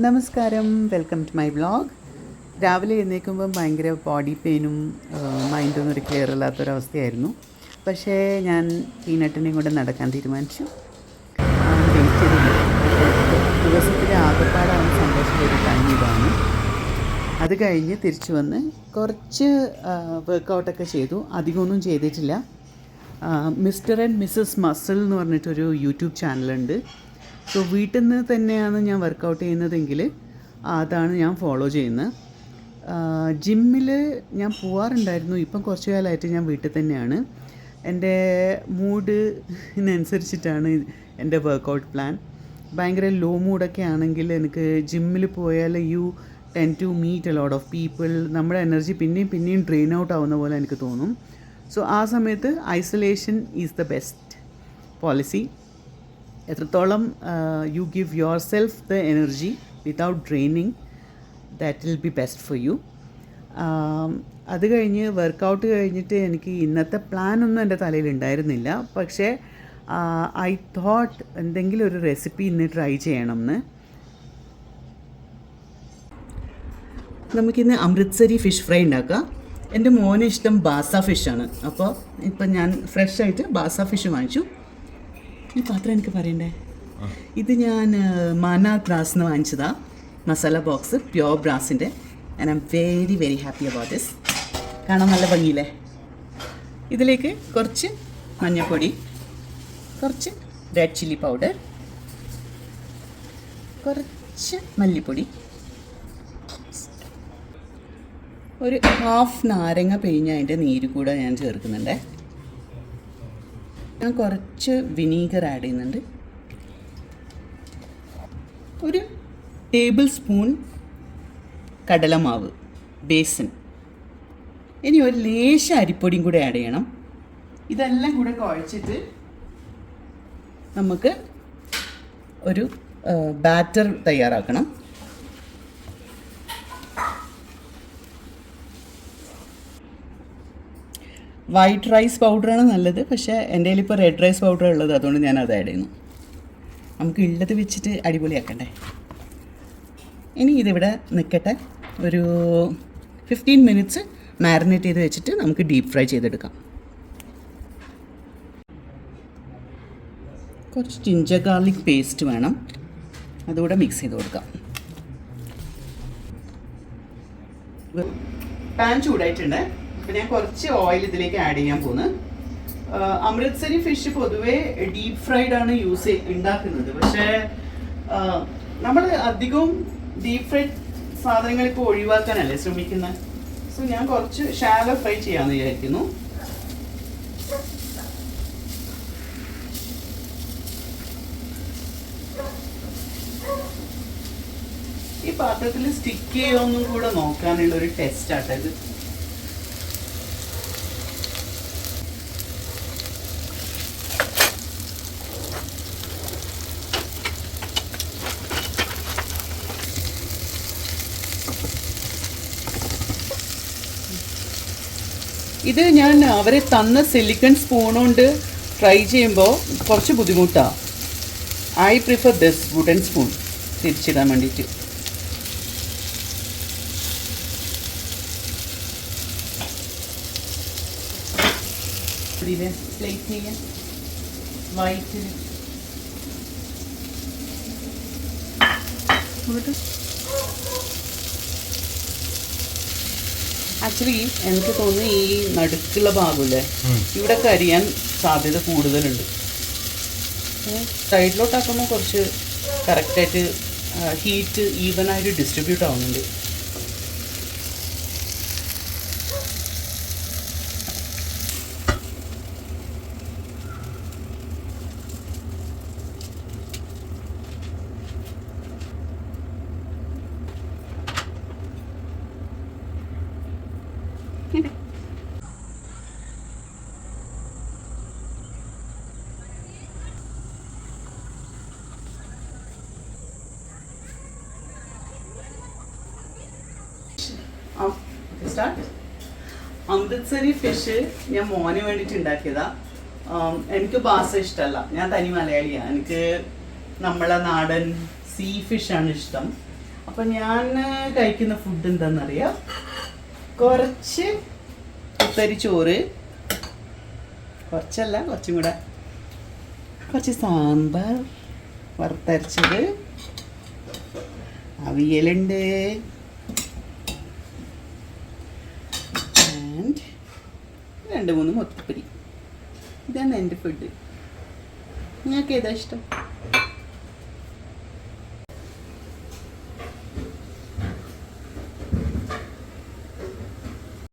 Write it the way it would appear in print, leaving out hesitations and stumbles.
നമസ്കാരം, welcome to my vlog. രാവിലെ എഴുന്നേൽക്കുമ്പം ഭയങ്കര ബോഡി പെയിനും മൈൻഡൊന്നും ഒരു ക്ലിയർ അല്ലാത്തൊരവസ്ഥയായിരുന്നു. പക്ഷേ ഞാൻ പീനട്ടിനെയും കൊണ്ട് നടക്കാൻ തീരുമാനിച്ചു. വെയിറ്റ് ചെയ്തില്ല. ദിവസത്തിലെ ആകെപ്പാടാവുന്ന സന്തോഷമുള്ള ഒരു ടൈം ഇതാണ്. അത് കഴിഞ്ഞ് തിരിച്ചു വന്ന് കുറച്ച് വർക്കൗട്ടൊക്കെ ചെയ്തു. അധികമൊന്നും ചെയ്തിട്ടില്ല. മിസ്റ്റർ ആൻഡ് മിസ്സസ് മസിൽ എന്ന് പറഞ്ഞിട്ടൊരു യൂട്യൂബ് ചാനലുണ്ട്. സോ വീട്ടിൽ നിന്ന് തന്നെയാണ് ഞാൻ വർക്കൗട്ട് ചെയ്യുന്നതെങ്കിൽ അതാണ് ഞാൻ ഫോളോ ചെയ്യുന്നത്. ജിമ്മിൽ ഞാൻ പോവാറുണ്ടായിരുന്നു. ഇപ്പം കുറച്ച് കാലമായിട്ട് ഞാൻ വീട്ടിൽ തന്നെയാണ്. എൻ്റെ മൂഡിനനുസരിച്ചിട്ടാണ് എൻ്റെ വർക്കൗട്ട് പ്ലാൻ. ഭയങ്കര ലോ മൂഡൊക്കെ ആണെങ്കിൽ എനിക്ക് ജിമ്മിൽ പോയാൽ you tend to meet a lot of people. നമ്മുടെ എനർജി പിന്നെയും ഡ്രെയിൻ ഔട്ട് ആവുന്ന പോലെ എനിക്ക് തോന്നും. സോ ആ സമയത്ത് isolation is the best policy. എത്രത്തോളം you give yourself the energy without draining, that will be best for you. അത് കഴിഞ്ഞ് വർക്കൗട്ട് കഴിഞ്ഞിട്ട് എനിക്ക് ഇന്നത്തെ പ്ലാനൊന്നും എൻ്റെ തലയിൽ ഉണ്ടായിരുന്നില്ല. പക്ഷേ ഐ തോട്ട് എന്തെങ്കിലും ഒരു റെസിപ്പി ഇന്ന് ട്രൈ ചെയ്യണം എന്ന്. നമുക്കിന്ന് അമൃത്സരി ഫിഷ് ഫ്രൈ ഉണ്ടാക്കാം. എൻ്റെ മോന് ഇഷ്ടം ബാസ ഫിഷാണ്. അപ്പോൾ ഇപ്പം ഞാൻ ഫ്രഷായിട്ട് ബാസ ഫിഷ് വാങ്ങിച്ചു. ഈ പാത്രം എനിക്ക് പറയണ്ടേ, ഇത് ഞാൻ മാന ബ്രാസ് എന്ന് വാങ്ങിച്ചതാണ്. മസാല ബോക്സ് പ്യോർ ബ്രാസിൻ്റെ. And I am very very happy about this. കാണാൻ നല്ല ഭംഗിയില്ലേ. ഇതിലേക്ക് കുറച്ച് മഞ്ഞൾപ്പൊടി, കുറച്ച് റെഡ് ചില്ലി പൗഡർ, കുറച്ച് മല്ലിപ്പൊടി, ഒരു ഹാഫ് നാരങ്ങ പിഴിഞ്ഞ അതിൻ്റെ നീര് കൂടെ ഞാൻ ചേർക്കുന്നുണ്ട്. ഞാൻ കുറച്ച് വിനീഗർ ആഡ് ചെയ്യുന്നുണ്ട്. ഒരു ടേബിൾ സ്പൂൺ കടലമാവ് ബേസൻ. ഇനി ഒരു ലേശ അരിപ്പൊടിയും കൂടെ ആഡ് ചെയ്യണം. ഇതെല്ലാം കൂടെ കുഴച്ചിട്ട് നമുക്ക് ഒരു ബാറ്റർ തയ്യാറാക്കണം. വൈറ്റ് റൈസ് പൗഡറാണ് നല്ലത്. പക്ഷേ എൻ്റെ കയ്യിൽ ഇപ്പോൾ റെഡ് റൈസ് പൗഡർ ഉള്ളത്, അതുകൊണ്ട് ഞാൻ അത് ആഡ് ചെയ്യുന്നു. നമുക്ക് ഉള്ളത് വെച്ചിട്ട് അടിപൊളിയാക്കണ്ടേ. ഇനി ഇതിവിടെ നിൽക്കട്ടെ. ഒരു 15 മിനിറ്റ്സ് മാരിനേറ്റ് ചെയ്ത് വെച്ചിട്ട് നമുക്ക് ഡീപ്പ് ഫ്രൈ ചെയ്തെടുക്കാം. കുറച്ച് ജിഞ്ചർ ഗാർലിക് പേസ്റ്റ് വേണം, അതുകൂടെ മിക്സ് ചെയ്ത് കൊടുക്കാം. പാൻ ചൂടായിട്ടുണ്ട്. അപ്പോൾ ഞാൻ കുറച്ച് ഓയിൽ ഇതിലേക്ക് ആഡ് ചെയ്യാൻ പോകുന്നത്. അമൃത്സരി ഫിഷ് പൊതുവേ ഡീപ്പ് ഫ്രൈഡ് ആണ് ഉണ്ടാക്കുന്നത്. പക്ഷേ നമ്മൾ അധികവും ഡീപ്പ് ഫ്രൈഡ് സാധനങ്ങൾ ഇപ്പോൾ ഒഴിവാക്കാനല്ലേ ശ്രമിക്കുന്നത്. സോ ഞാൻ കുറച്ച് ഷാലോ ഫ്രൈ ചെയ്യാമെന്ന് വിചാരിക്കുന്നു. ഈ പാത്രത്തിൽ സ്റ്റിക്ക് ചെയ്യുമെന്നും കൂടെ നോക്കാനുള്ള ഒരു ടെസ്റ്റ് ആട്ടോ ഇത്. ഇത് ഞാൻ അവരെ തന്ന സിലിക്കൺ സ്പൂൺ കൊണ്ട് ട്രൈ ചെയ്യുമ്പോൾ കുറച്ച് ബുദ്ധിമുട്ടാണ്. I prefer this wooden spoon തിരിച്ചിടാൻ വേണ്ടിയിട്ട്. പ്ലേറ്റ് വൈറ്റ് ആക്ച്വലി എനിക്ക് തോന്നുന്നു ഈ നടുക്കുള്ള ഭാഗമില്ലേ, ഇവിടെ കരിയാൻ സാധ്യത കൂടുതലുണ്ട്. സൈഡിലോട്ടാക്കുമ്പോൾ കുറച്ച് കറക്റ്റായിട്ട് ഹീറ്റ് ഈവനായിട്ട് ഡിസ്ട്രിബ്യൂട്ട് ആവുന്നുണ്ട്. അമൃത്സരി ഫിഷ് ഞാൻ മോന് വേണ്ടിയിട്ട് ഉണ്ടാക്കിയതാ. എനിക്ക് ബാസ ഇഷ്ടമല്ല, ഞാൻ തനി മലയാളിയാണ്. എനിക്ക് നമ്മളെ നാടൻ സീ ഫിഷാണ് ഇഷ്ടം. അപ്പം ഞാൻ കഴിക്കുന്ന ഫുഡ് എന്താണെന്നറിയാം, കുറച്ച് കുത്തരി ചോറ്, കുറച്ചല്ല കുറച്ചും കൂടെ, കുറച്ച് സാമ്പാർ വറുത്തരച്ചത്, അവിയലുണ്ട്, ആൻഡ് 2-3 മുത്തപ്പരി. ഇതാണ് എൻ്റെ ഫുഡ്. നിങ്ങൾക്ക് ഏതാ ഇഷ്ടം?